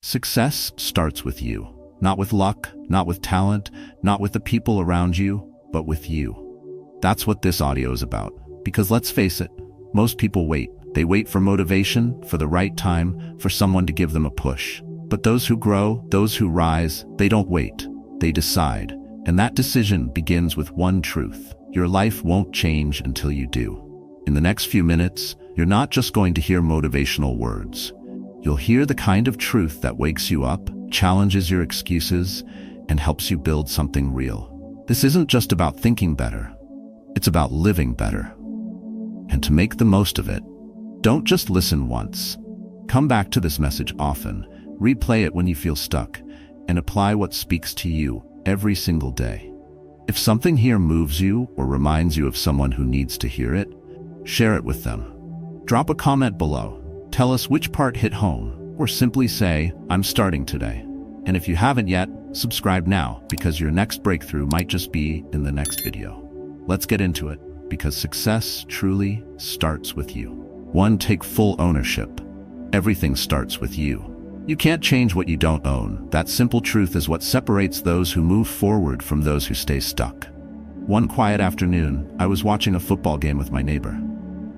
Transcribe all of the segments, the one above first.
Success starts with you. Not with luck, not with talent, not with the people around you, but with you. That's what this audio is about. Because let's face it, most people wait. They wait for motivation, for the right time, for someone to give them a push. But those who grow, those who rise, they don't wait. They decide. And that decision begins with one truth. Your life won't change until you do. In the next few minutes, you're not just going to hear motivational words. You'll hear the kind of truth that wakes you up, challenges your excuses, and helps you build something real. This isn't just about thinking better. It's about living better. And to make the most of it, don't just listen once. Come back to this message often, replay it when you feel stuck, and apply what speaks to you every single day. If something here moves you or reminds you of someone who needs to hear it, share it with them. Drop a comment below. Tell us which part hit home, or simply say, "I'm starting today." And if you haven't yet, subscribe now, because your next breakthrough might just be in the next video. Let's get into it, because success truly starts with you. 1. Take full ownership. Everything starts with you. You can't change what you don't own. That simple truth is what separates those who move forward from those who stay stuck. One quiet afternoon, I was watching a football game with my neighbor.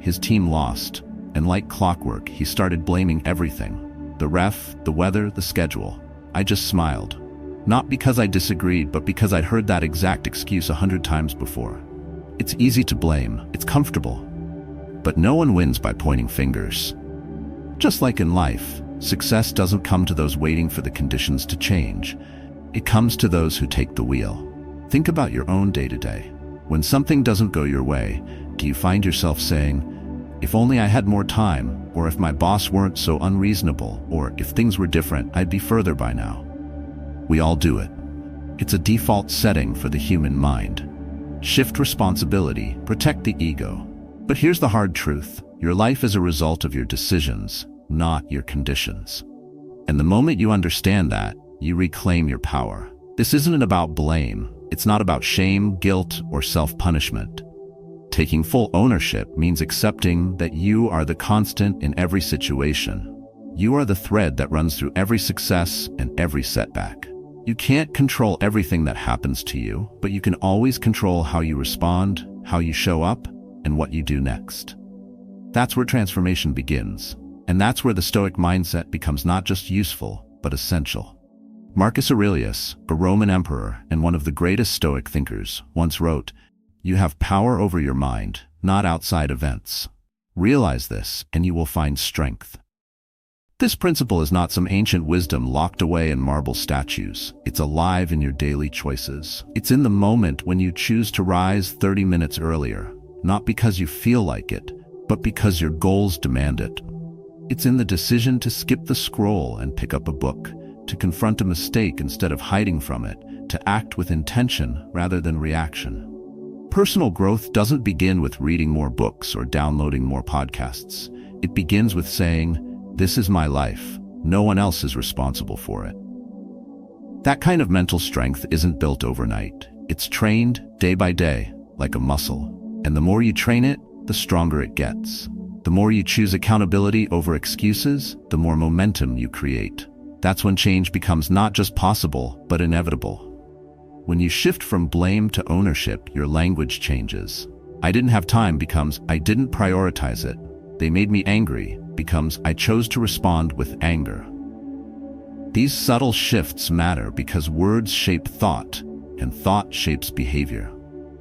His team lost, and like clockwork, he started blaming everything. The ref, the weather, the schedule. I just smiled. Not because I disagreed, but because I'd heard that exact excuse 100 times before. It's easy to blame. It's comfortable. But no one wins by pointing fingers. Just like in life, success doesn't come to those waiting for the conditions to change. It comes to those who take the wheel. Think about your own day-to-day. When something doesn't go your way, do you find yourself saying, "If only I had more time," or "If my boss weren't so unreasonable," or "If things were different, I'd be further by now"? We all do it. It's a default setting for the human mind. Shift responsibility, protect the ego. But here's the hard truth. Your life is a result of your decisions, not your conditions. And the moment you understand that, you reclaim your power. This isn't about blame. It's not about shame, guilt, or self-punishment. Taking full ownership means accepting that you are the constant in every situation. You are the thread that runs through every success and every setback. You can't control everything that happens to you, but you can always control how you respond, how you show up, and what you do next. That's where transformation begins. And that's where the Stoic mindset becomes not just useful, but essential. Marcus Aurelius, a Roman emperor and one of the greatest Stoic thinkers, once wrote, "You have power over your mind, not outside events. Realize this, and you will find strength." This principle is not some ancient wisdom locked away in marble statues. It's alive in your daily choices. It's in the moment when you choose to rise 30 minutes earlier, not because you feel like it, but because your goals demand it. It's in the decision to skip the scroll and pick up a book, to confront a mistake instead of hiding from it, to act with intention rather than reaction. Personal growth doesn't begin with reading more books or downloading more podcasts. It begins with saying, "This is my life. No one else is responsible for it." That kind of mental strength isn't built overnight. It's trained day by day, like a muscle. And the more you train it, the stronger it gets. The more you choose accountability over excuses, the more momentum you create. That's when change becomes not just possible, but inevitable. When you shift from blame to ownership, your language changes. "I didn't have time" becomes "I didn't prioritize it." "They made me angry" becomes "I chose to respond with anger." These subtle shifts matter because words shape thought, and thought shapes behavior.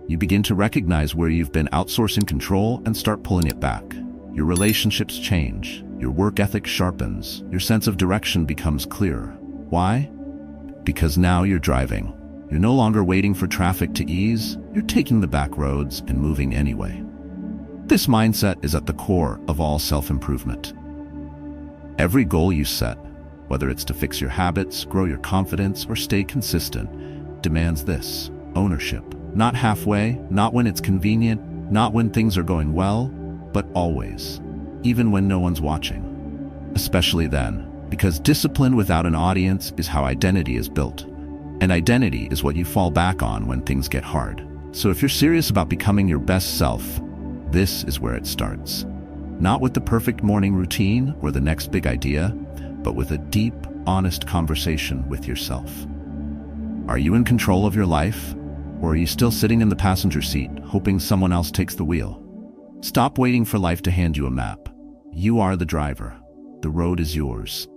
You begin to recognize where you've been outsourcing control and start pulling it back. Your relationships change, your work ethic sharpens, your sense of direction becomes clearer. Why? Because now you're driving. You're no longer waiting for traffic to ease, you're taking the back roads and moving anyway. This mindset is at the core of all self-improvement. Every goal you set, whether it's to fix your habits, grow your confidence, or stay consistent, demands this: ownership. Not halfway, not when it's convenient, not when things are going well, but always, even when no one's watching. Especially then, because discipline without an audience is how identity is built. And identity is what you fall back on when things get hard. So if you're serious about becoming your best self, this is where it starts. Not with the perfect morning routine or the next big idea, but with a deep, honest conversation with yourself. Are you in control of your life, or are you still sitting in the passenger seat, hoping someone else takes the wheel? Stop waiting for life to hand you a map. You are the driver. The road is yours.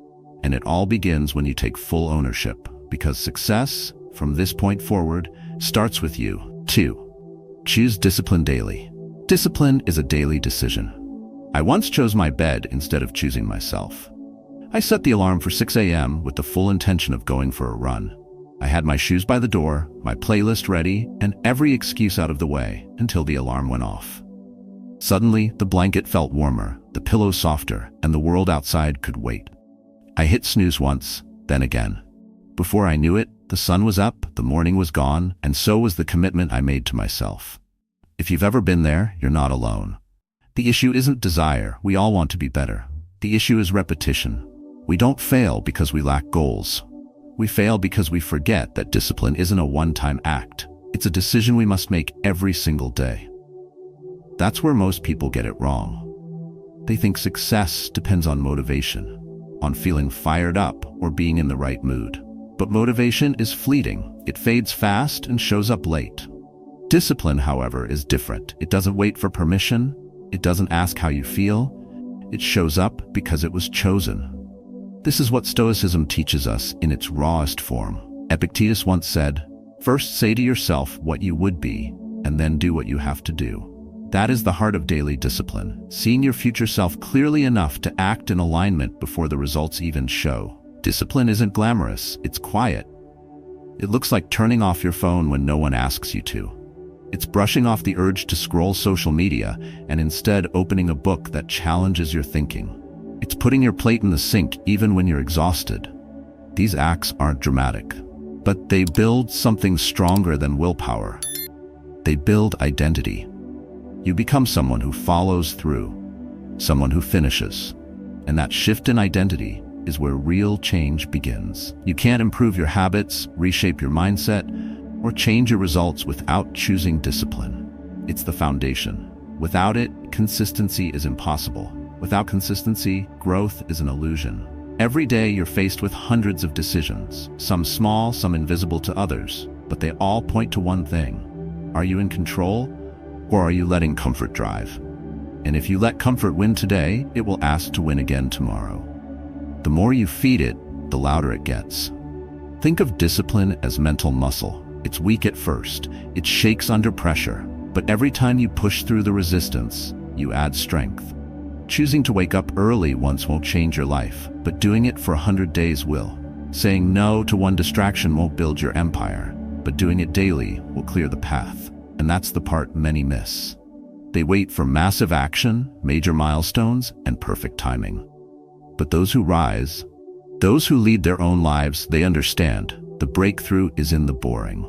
And it all begins when you take full ownership, because success, from this point forward, starts with you. 2. Choose discipline daily. Discipline is a daily decision. I once chose my bed instead of choosing myself. I set the alarm for 6 a.m. with the full intention of going for a run. I had my shoes by the door, my playlist ready, and every excuse out of the way until the alarm went off. Suddenly, the blanket felt warmer, the pillow softer, and the world outside could wait. I hit snooze once, then again. Before I knew it, the sun was up, the morning was gone, and so was the commitment I made to myself. If you've ever been there, you're not alone. The issue isn't desire, we all want to be better. The issue is repetition. We don't fail because we lack goals. We fail because we forget that discipline isn't a one-time act. It's a decision we must make every single day. That's where most people get it wrong. They think success depends on motivation, on feeling fired up or being in the right mood. But motivation is fleeting. It fades fast and shows up late. Discipline, however, is different. It doesn't wait for permission. It doesn't ask how you feel. It shows up because it was chosen. This is what Stoicism teaches us in its rawest form. Epictetus once said, "First say to yourself what you would be, and then do what you have to do." That is the heart of daily discipline, seeing your future self clearly enough to act in alignment before the results even show. Discipline isn't glamorous, it's quiet. It looks like turning off your phone when no one asks you to. It's brushing off the urge to scroll social media and instead opening a book that challenges your thinking. It's putting your plate in the sink even when you're exhausted. These acts aren't dramatic, but they build something stronger than willpower. They build identity. You become someone who follows through, someone who finishes. And that shift in identity is where real change begins. You can't improve your habits, reshape your mindset, or change your results without choosing discipline. It's the foundation. Without it, consistency is impossible. Without consistency, growth is an illusion. Every day you're faced with hundreds of decisions, some small, some invisible to others, but they all point to one thing. Are you in control, or are you letting comfort drive? And if you let comfort win today, it will ask to win again tomorrow. The more you feed it, the louder it gets. Think of discipline as mental muscle. It's weak at first, it shakes under pressure, but every time you push through the resistance, you add strength. Choosing to wake up early once won't change your life, but doing it for 100 days will. Saying no to one distraction won't build your empire, but doing it daily will clear the path. And that's the part many miss. They wait for massive action, major milestones, and perfect timing. But those who rise, those who lead their own lives, they understand the breakthrough is in the boring.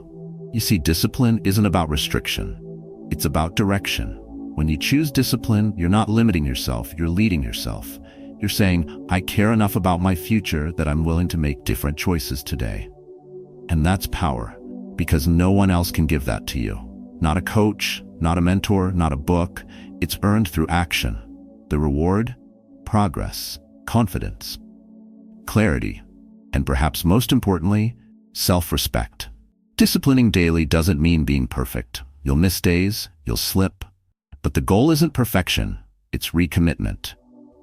You see, discipline isn't about restriction. It's about direction. When you choose discipline, you're not limiting yourself, you're leading yourself. You're saying, I care enough about my future that I'm willing to make different choices today. And that's power, because no one else can give that to you. Not a coach, not a mentor, not a book. It's earned through action. The reward? Progress, confidence, clarity, and perhaps most importantly, self-respect. Disciplining daily doesn't mean being perfect. You'll miss days, you'll slip. But the goal isn't perfection, it's recommitment.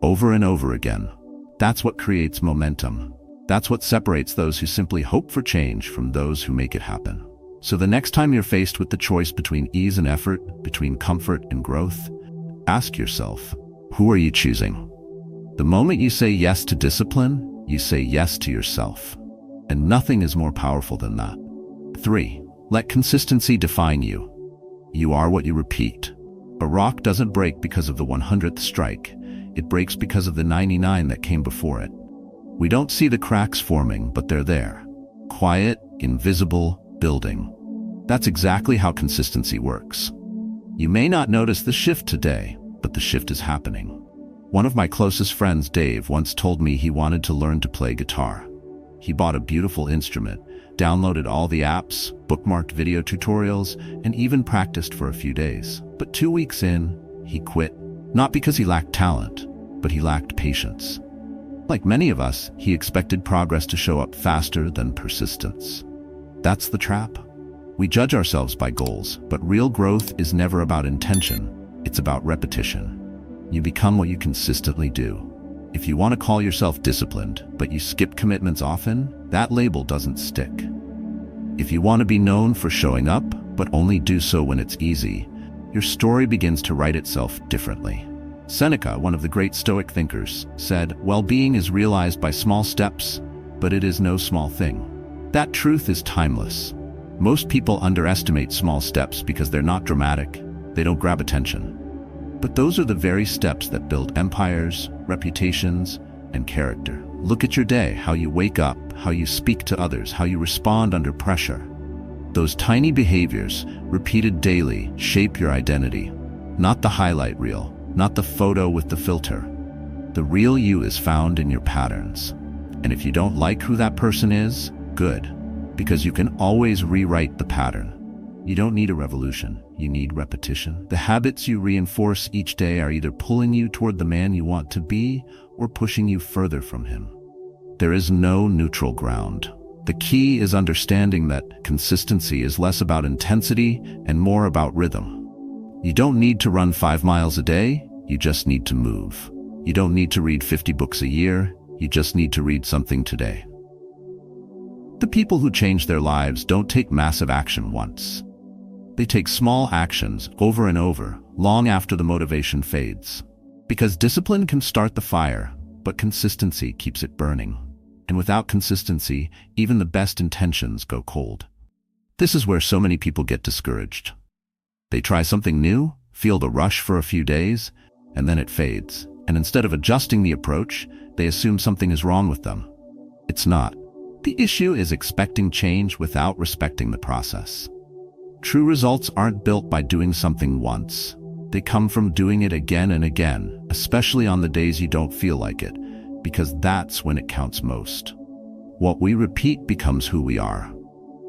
Over and over again. That's what creates momentum. That's what separates those who simply hope for change from those who make it happen. So the next time you're faced with the choice between ease and effort, between comfort and growth, ask yourself, who are you choosing? The moment you say yes to discipline, you say yes to yourself. And nothing is more powerful than that. 3. Let consistency define you. You are what you repeat. A rock doesn't break because of the 100th strike. It breaks because of the 99 that came before it. We don't see the cracks forming, but they're there. Quiet, invisible, building. That's exactly how consistency works. You may not notice the shift today, but the shift is happening. One of my closest friends, Dave, once told me he wanted to learn to play guitar. He bought a beautiful instrument, downloaded all the apps, bookmarked video tutorials, and even practiced for a few days. But 2 weeks in, he quit. Not because he lacked talent, but he lacked patience. Like many of us, he expected progress to show up faster than persistence. That's the trap. We judge ourselves by goals, but real growth is never about intention. It's about repetition. You become what you consistently do. If you want to call yourself disciplined, but you skip commitments often, that label doesn't stick. If you want to be known for showing up, but only do so when it's easy, your story begins to write itself differently. Seneca, one of the great Stoic thinkers, said, "Well-being is realized by small steps, but it is no small thing." That truth is timeless. Most people underestimate small steps because they're not dramatic, they don't grab attention. But those are the very steps that build empires, reputations, and character. Look at your day, how you wake up, how you speak to others, how you respond under pressure. Those tiny behaviors, repeated daily, shape your identity. Not the highlight reel, not the photo with the filter. The real you is found in your patterns. And if you don't like who that person is, good, because you can always rewrite the pattern. You don't need a revolution, you need repetition. The habits you reinforce each day are either pulling you toward the man you want to be or pushing you further from him. There is no neutral ground. The key is understanding that consistency is less about intensity and more about rhythm. You don't need to run 5 miles a day, you just need to move. You don't need to read 50 books a year, you just need to read something today. The people who change their lives don't take massive action once. They take small actions over and over, long after the motivation fades. Because discipline can start the fire, but consistency keeps it burning. And without consistency, even the best intentions go cold. This is where so many people get discouraged. They try something new, feel the rush for a few days, and then it fades. And instead of adjusting the approach, they assume something is wrong with them. It's not. The issue is expecting change without respecting the process. True results aren't built by doing something once. They come from doing it again and again, especially on the days you don't feel like it, because that's when it counts most. What we repeat becomes who we are.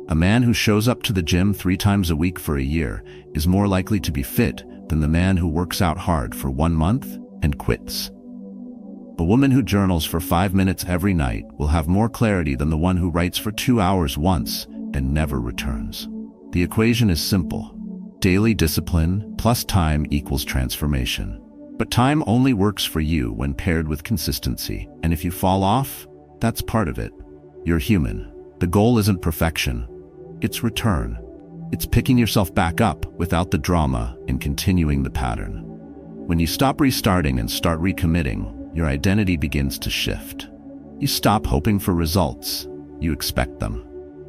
A man who shows up to the gym 3 times a week for a year is more likely to be fit than the man who works out hard for 1 month and quits. A woman who journals for 5 minutes every night will have more clarity than the one who writes for 2 hours once and never returns. The equation is simple. Daily discipline plus time equals transformation. But time only works for you when paired with consistency. And if you fall off, that's part of it. You're human. The goal isn't perfection. It's return. It's picking yourself back up without the drama and continuing the pattern. When you stop restarting and start recommitting, your identity begins to shift. You stop hoping for results. You expect them.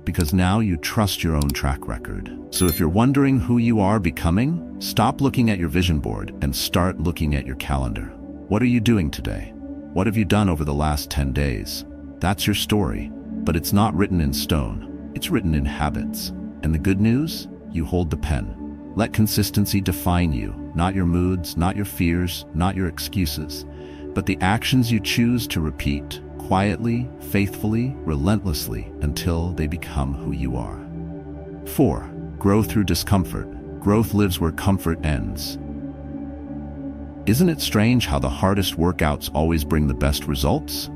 Because now you trust your own track record. So if you're wondering who you are becoming, stop looking at your vision board and start looking at your calendar. What are you doing today? What have you done over the last 10 days? That's your story, but it's not written in stone. It's written in habits. And the good news? You hold the pen. Let consistency define you, not your moods, not your fears, not your excuses, but the actions you choose to repeat quietly, faithfully, relentlessly until they become who you are. 4. Grow through discomfort. Growth lives where comfort ends. Isn't it strange how the hardest workouts always bring the best results?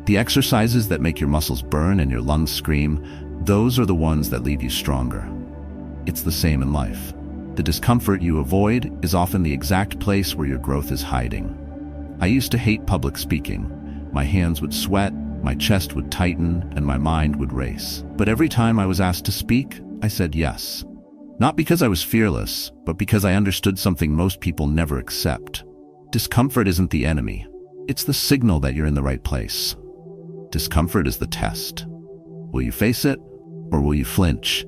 The exercises that make your muscles burn and your lungs scream, those are the ones that leave you stronger. It's the same in life. The discomfort you avoid is often the exact place where your growth is hiding. I used to hate public speaking. My hands would sweat, my chest would tighten, and my mind would race. But every time I was asked to speak, I said yes. Not because I was fearless, but because I understood something most people never accept. Discomfort isn't the enemy. It's the signal that you're in the right place. Discomfort is the test. Will you face it, or will you flinch?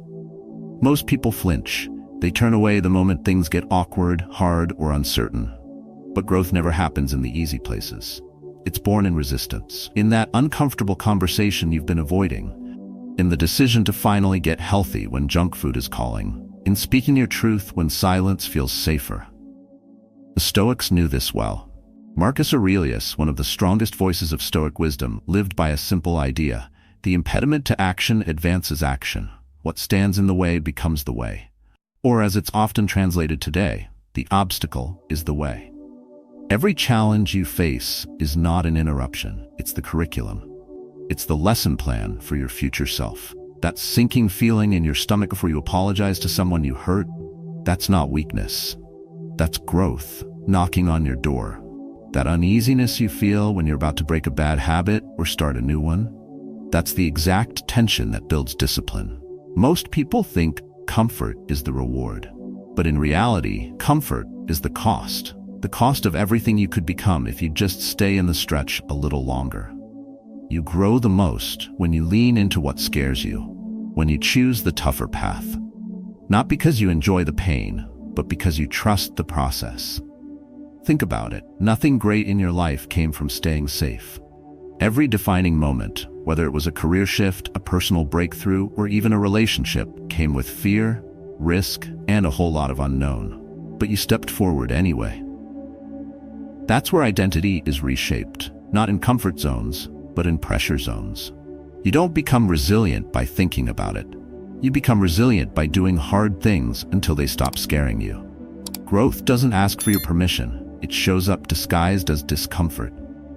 Most people flinch. They turn away the moment things get awkward, hard, or uncertain. But growth never happens in the easy places. It's born in resistance, in that uncomfortable conversation you've been avoiding, in the decision to finally get healthy when junk food is calling, in speaking your truth when silence feels safer. The Stoics knew this well. Marcus Aurelius, one of the strongest voices of Stoic wisdom, lived by a simple idea. The impediment to action advances action. What stands in the way becomes the way. Or as it's often translated today, the obstacle is the way. Every challenge you face is not an interruption. It's the curriculum. It's the lesson plan for your future self. That sinking feeling in your stomach before you apologize to someone you hurt, that's not weakness. That's growth knocking on your door. That uneasiness you feel when you're about to break a bad habit or start a new one, that's the exact tension that builds discipline. Most people think comfort is the reward. But in reality, comfort is the cost of everything you could become if you just stay in the stretch a little longer. You grow the most when you lean into what scares you, when you choose the tougher path. Not because you enjoy the pain, but because you trust the process. Think about it. Nothing great in your life came from staying safe. Every defining moment, whether it was a career shift, a personal breakthrough, or even a relationship, came with fear, risk, and a whole lot of unknown. But you stepped forward anyway. That's where identity is reshaped, not in comfort zones, but in pressure zones. You don't become resilient by thinking about it. You become resilient by doing hard things until they stop scaring you. Growth doesn't ask for your permission. It shows up disguised as discomfort.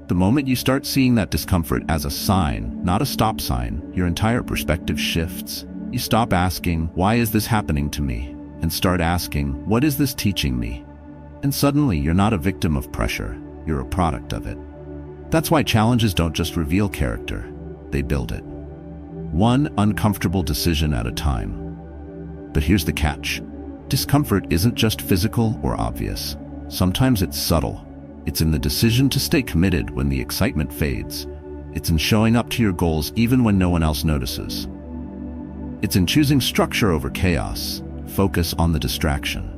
The moment you start seeing that discomfort as a sign, not a stop sign, your entire perspective shifts. You stop asking, why is this happening to me? And start asking, what is this teaching me? And suddenly, you're not a victim of pressure. You're a product of it. That's why challenges don't just reveal character. They build it. One uncomfortable decision at a time. But here's the catch. Discomfort isn't just physical or obvious. Sometimes it's subtle. It's in the decision to stay committed when the excitement fades. It's in showing up to your goals even when no one else notices. It's in choosing structure over chaos, focus on the distraction.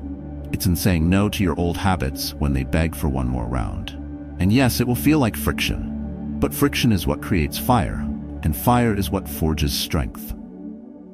It's in saying no to your old habits when they beg for one more round. And yes, it will feel like friction, but friction is what creates fire, and fire is what forges strength.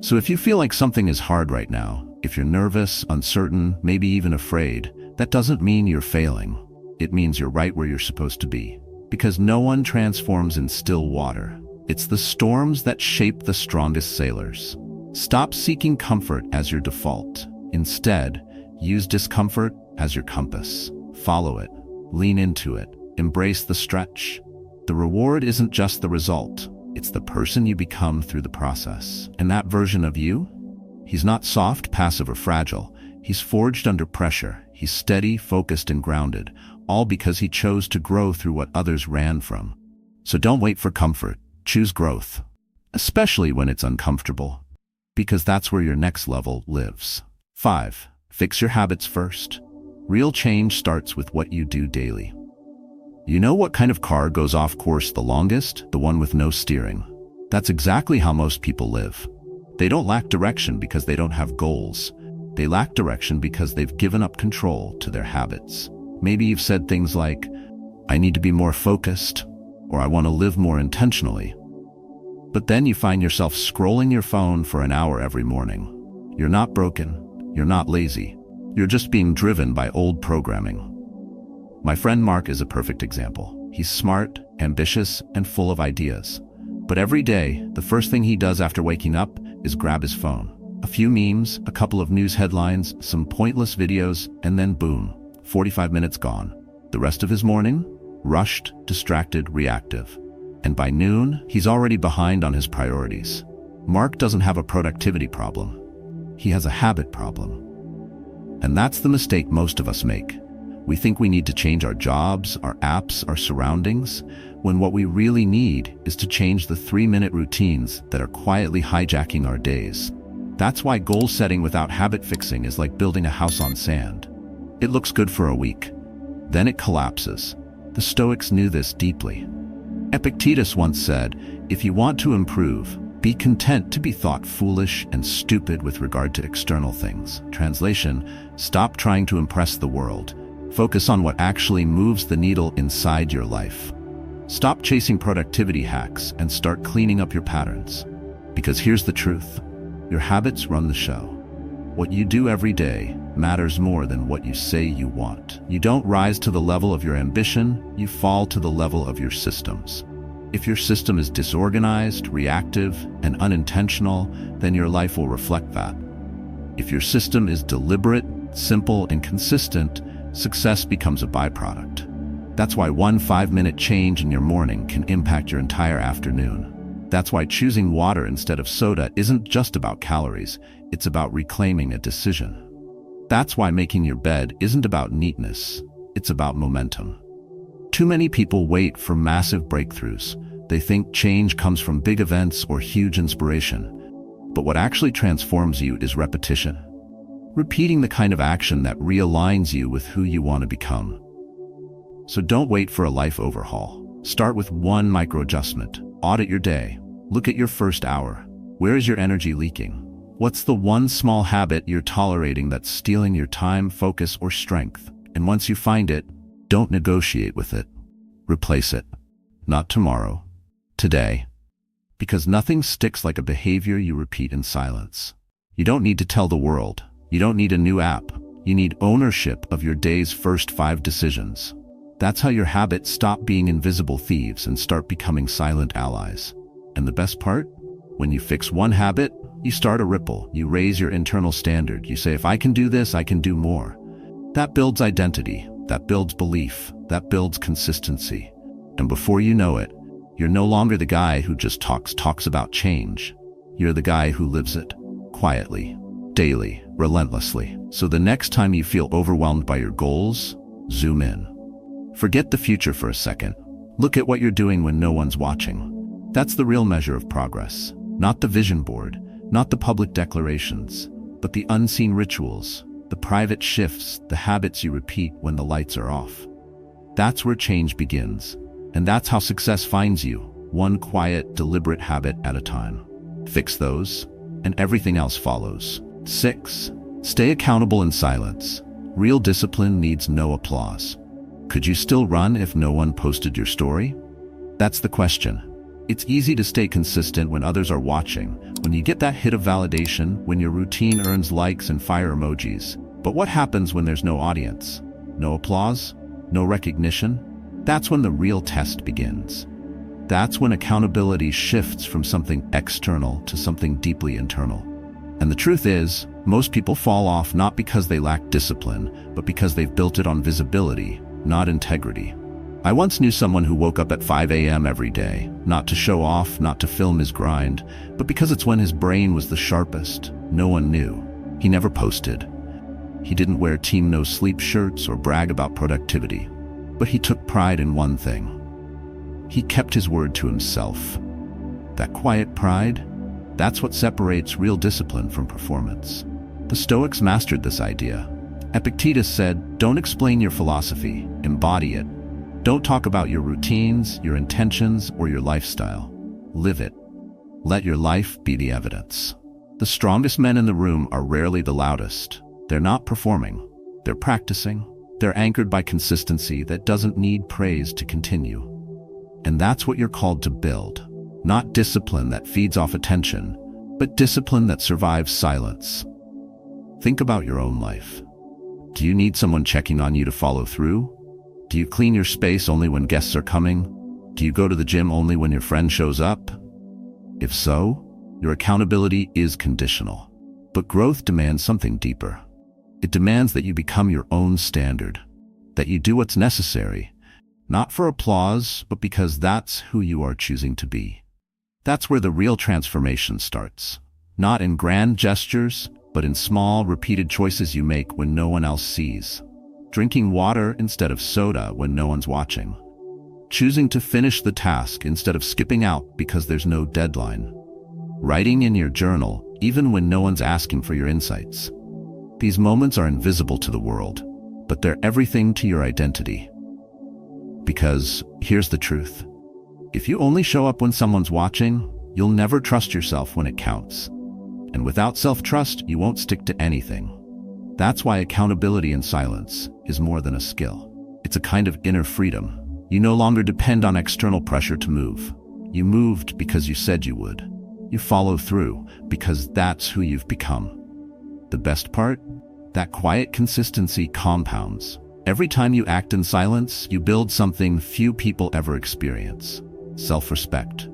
So if you feel like something is hard right now, if you're nervous, uncertain, maybe even afraid, that doesn't mean you're failing. It means you're right where you're supposed to be. Because no one transforms in still water. It's the storms that shape the strongest sailors. Stop seeking comfort as your default. Instead, use discomfort as your compass. Follow it. Lean into it. Embrace the stretch. The reward isn't just the result. It's the person you become through the process. And that version of you? He's not soft, passive, or fragile. He's forged under pressure. He's steady, focused, and grounded, all because he chose to grow through what others ran from. So don't wait for comfort. Choose growth. Especially when it's uncomfortable. Because that's where your next level lives. 5. Fix your habits first. Real change starts with what you do daily. You know what kind of car goes off course the longest? The one with no steering. That's exactly how most people live. They don't lack direction because they don't have goals. They lack direction because they've given up control to their habits. Maybe you've said things like, I need to be more focused, or I want to live more intentionally. But then you find yourself scrolling your phone for an hour every morning. You're not broken. You're not lazy. You're just being driven by old programming. My friend Mark is a perfect example. He's smart, ambitious, and full of ideas. But every day, the first thing he does after waking up is grab his phone. A few memes, a couple of news headlines, some pointless videos, and then boom, 45 minutes gone. The rest of his morning? Rushed, distracted, reactive. And by noon, he's already behind on his priorities. Mark doesn't have a productivity problem. He has a habit problem. And that's the mistake most of us make. We think we need to change our jobs, our apps, our surroundings, when what we really need is to change the 3-minute routines that are quietly hijacking our days. That's why goal setting without habit fixing is like building a house on sand. It looks good for a week. Then it collapses. The Stoics knew this deeply. Epictetus once said, if you want to improve, be content to be thought foolish and stupid with regard to external things. Translation, stop trying to impress the world. Focus on what actually moves the needle inside your life. Stop chasing productivity hacks and start cleaning up your patterns. Because here's the truth. Your habits run the show. What you do every day matters more than what you say you want. You don't rise to the level of your ambition, you fall to the level of your systems. If your system is disorganized, reactive, and unintentional, then your life will reflect that. If your system is deliberate, simple, and consistent, success becomes a byproduct. That's why one 5-minute change in your morning can impact your entire afternoon. That's why choosing water instead of soda isn't just about calories, it's about reclaiming a decision. That's why making your bed isn't about neatness, it's about momentum. Too many people wait for massive breakthroughs. They think change comes from big events or huge inspiration. But what actually transforms you is repetition. Repeating the kind of action that realigns you with who you want to become. So don't wait for a life overhaul. Start with one micro-adjustment. Audit your day. Look at your first hour. Where is your energy leaking? What's the one small habit you're tolerating that's stealing your time, focus, or strength? And once you find it, don't negotiate with it. Replace it. Not tomorrow. Today. Because nothing sticks like a behavior you repeat in silence. You don't need to tell the world. You don't need a new app. You need ownership of your day's first 5 decisions. That's how your habits stop being invisible thieves and start becoming silent allies. And the best part? When you fix one habit, you start a ripple. You raise your internal standard. You say, if I can do this, I can do more. That builds identity. That builds belief. That builds consistency. And before you know it, you're no longer the guy who just talks about change. You're the guy who lives it. Quietly. Daily. Relentlessly. So the next time you feel overwhelmed by your goals, zoom in. Forget the future for a second. Look at what you're doing when no one's watching. That's the real measure of progress. Not the vision board, not the public declarations, but the unseen rituals, the private shifts, the habits you repeat when the lights are off. That's where change begins. And that's how success finds you, one quiet, deliberate habit at a time. Fix those, and everything else follows. 6. Stay accountable in silence. Real discipline needs no applause. Could you still run if no one posted your story? That's the question. It's easy to stay consistent when others are watching, when you get that hit of validation, when your routine earns likes and fire emojis. But what happens when there's no audience? No applause? No recognition? That's when the real test begins. That's when accountability shifts from something external to something deeply internal. And the truth is, most people fall off not because they lack discipline, but because they've built it on visibility, not integrity. I once knew someone who woke up at 5 a.m. every day, not to show off, not to film his grind, but because it's when his brain was the sharpest. No one knew. He never posted. He didn't wear Team No Sleep shirts or brag about productivity. But he took pride in one thing. He kept his word to himself. That quiet pride, that's what separates real discipline from performance. The Stoics mastered this idea. Epictetus said, don't explain your philosophy, embody it. Don't talk about your routines, your intentions, or your lifestyle. Live it. Let your life be the evidence. The strongest men in the room are rarely the loudest. They're not performing. They're practicing. They're anchored by consistency that doesn't need praise to continue. And that's what you're called to build. Not discipline that feeds off attention, but discipline that survives silence. Think about your own life. Do you need someone checking on you to follow through? Do you clean your space only when guests are coming? Do you go to the gym only when your friend shows up? If so, your accountability is conditional. But growth demands something deeper. It demands that you become your own standard, that you do what's necessary, not for applause, but because that's who you are choosing to be. That's where the real transformation starts. Not in grand gestures, but in small, repeated choices you make when no one else sees. Drinking water instead of soda when no one's watching. Choosing to finish the task instead of skipping out because there's no deadline. Writing in your journal even when no one's asking for your insights. These moments are invisible to the world, but they're everything to your identity. Because here's the truth. If you only show up when someone's watching, you'll never trust yourself when it counts. And without self-trust, you won't stick to anything. That's why accountability in silence is more than a skill. It's a kind of inner freedom. You no longer depend on external pressure to move. You moved because you said you would. You follow through because that's who you've become. The best part? That quiet consistency compounds. Every time you act in silence, you build something few people ever experience. Self-respect.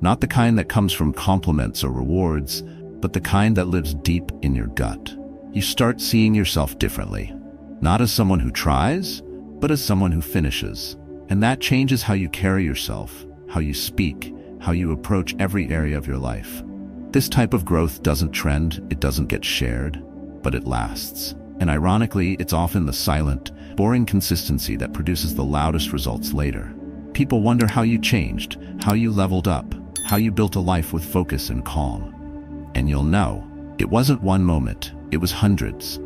Not the kind that comes from compliments or rewards, but the kind that lives deep in your gut. You start seeing yourself differently. Not as someone who tries, but as someone who finishes. And that changes how you carry yourself, how you speak, how you approach every area of your life. This type of growth doesn't trend, it doesn't get shared, but it lasts. And ironically, it's often the silent, boring consistency that produces the loudest results later. People wonder how you changed, how you leveled up, how you built a life with focus and calm. And you'll know, it wasn't one moment, it was hundreds.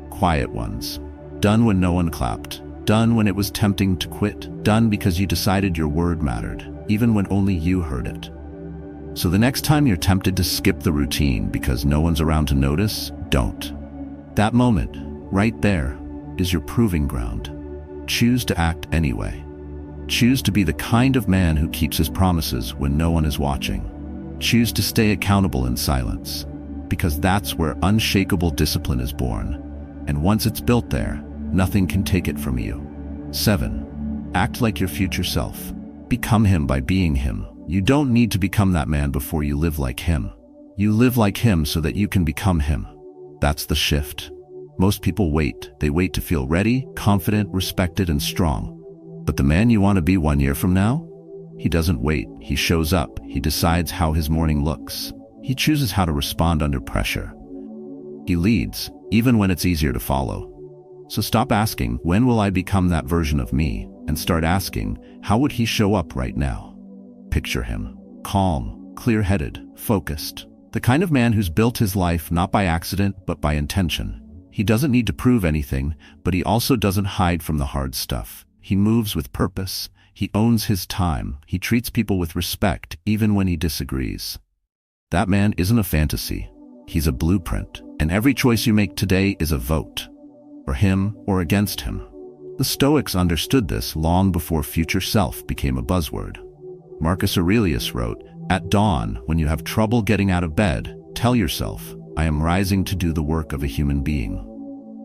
Quiet ones. Done when no one clapped. Done when it was tempting to quit. Done because you decided your word mattered, even when only you heard it. So the next time you're tempted to skip the routine because no one's around to notice, don't. That moment, right there, is your proving ground. Choose to act anyway. Choose to be the kind of man who keeps his promises when no one is watching. Choose to stay accountable in silence, because that's where unshakable discipline is born. And once it's built there, nothing can take it from you. 7. Act like your future self. Become him by being him. You don't need to become that man before you live like him. You live like him so that you can become him. That's the shift. Most people wait. They wait to feel ready, confident, respected, and strong. But the man you want to be 1 year from now? He doesn't wait. He shows up. He decides how his morning looks. He chooses how to respond under pressure. He leads, even when it's easier to follow. So stop asking, when will I become that version of me? And start asking, how would he show up right now? Picture him. Calm, clear-headed, focused. The kind of man who's built his life not by accident, but by intention. He doesn't need to prove anything, but he also doesn't hide from the hard stuff. He moves with purpose. He owns his time. He treats people with respect, even when he disagrees. That man isn't a fantasy. He's a blueprint. And every choice you make today is a vote. For him or against him. The Stoics understood this long before future self became a buzzword. Marcus Aurelius wrote, "At dawn, when you have trouble getting out of bed, tell yourself, I am rising to do the work of a human being."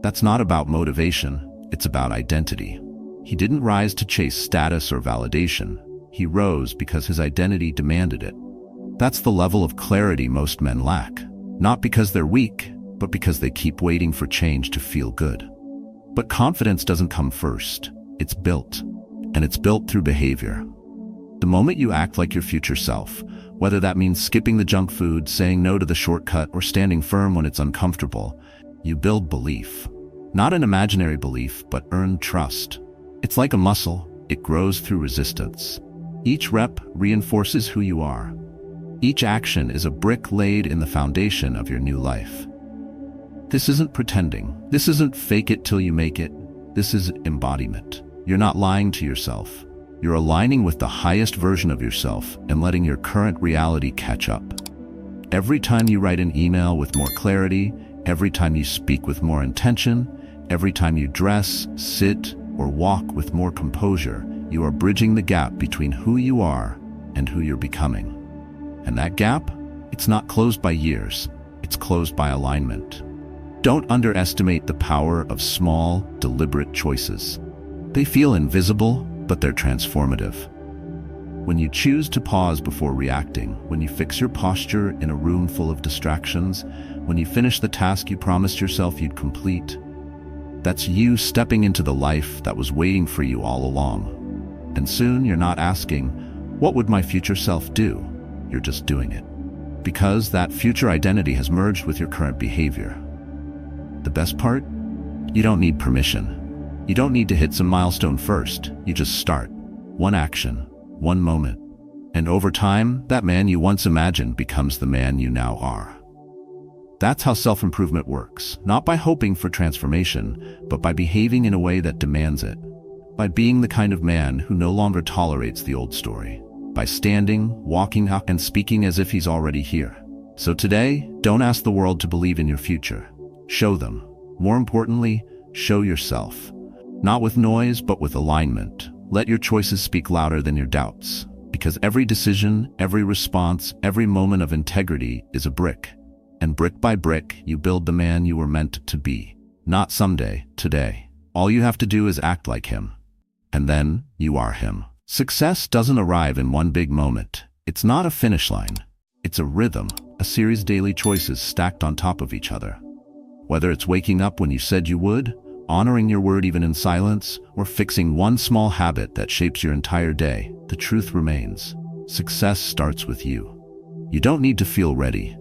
That's not about motivation, it's about identity. He didn't rise to chase status or validation. He rose because his identity demanded it. That's the level of clarity most men lack. Not because they're weak, but because they keep waiting for change to feel good. But confidence doesn't come first. It's built. And it's built through behavior. The moment you act like your future self, whether that means skipping the junk food, saying no to the shortcut, or standing firm when it's uncomfortable, you build belief. Not an imaginary belief, but earned trust. It's like a muscle. It grows through resistance. Each rep reinforces who you are. Each action is a brick laid in the foundation of your new life. This isn't pretending. This isn't fake it till you make it. This is embodiment. You're not lying to yourself. You're aligning with the highest version of yourself and letting your current reality catch up. Every time you write an email with more clarity, every time you speak with more intention, every time you dress, sit, or walk with more composure, you are bridging the gap between who you are and who you're becoming. And that gap, it's not closed by years, it's closed by alignment. Don't underestimate the power of small, deliberate choices. They feel invisible, but they're transformative. When you choose to pause before reacting, when you fix your posture in a room full of distractions, when you finish the task you promised yourself you'd complete, that's you stepping into the life that was waiting for you all along. And soon you're not asking, what would my future self do? You're just doing it. Because that future identity has merged with your current behavior. The best part? You don't need permission. You don't need to hit some milestone first. You just start. One action, one moment. And over time, that man you once imagined becomes the man you now are. That's how self-improvement works. Not by hoping for transformation, but by behaving in a way that demands it. By being the kind of man who no longer tolerates the old story. By standing, walking up, and speaking as if he's already here. So today, don't ask the world to believe in your future. Show them. More importantly, show yourself. Not with noise, but with alignment. Let your choices speak louder than your doubts. Because every decision, every response, every moment of integrity is a brick. And brick by brick, you build the man you were meant to be. Not someday, today. All you have to do is act like him. And then, you are him. Success doesn't arrive in one big moment. It's not a finish line. It's a rhythm, a series of daily choices stacked on top of each other. Whether it's waking up when you said you would, honoring your word even in silence, or fixing one small habit that shapes your entire day, the truth remains. Success starts with you. You don't need to feel ready.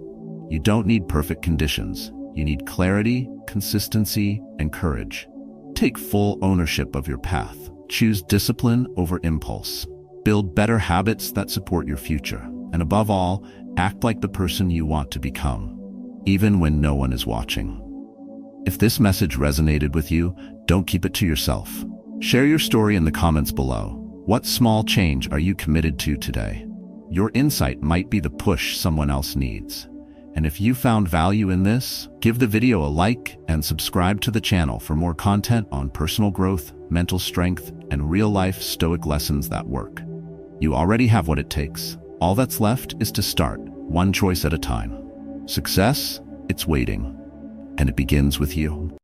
You don't need perfect conditions. You need clarity, consistency, and courage. Take full ownership of your path. Choose discipline over impulse. Build better habits that support your future. And above all, act like the person you want to become, even when no one is watching. If this message resonated with you, don't keep it to yourself. Share your story in the comments below. What small change are you committed to today? Your insight might be the push someone else needs. And if you found value in this, give the video a like and subscribe to the channel for more content on personal growth, mental strength, and real-life Stoic lessons that work. You already have what it takes. All that's left is to start, one choice at a time. Success, it's waiting, and it begins with you.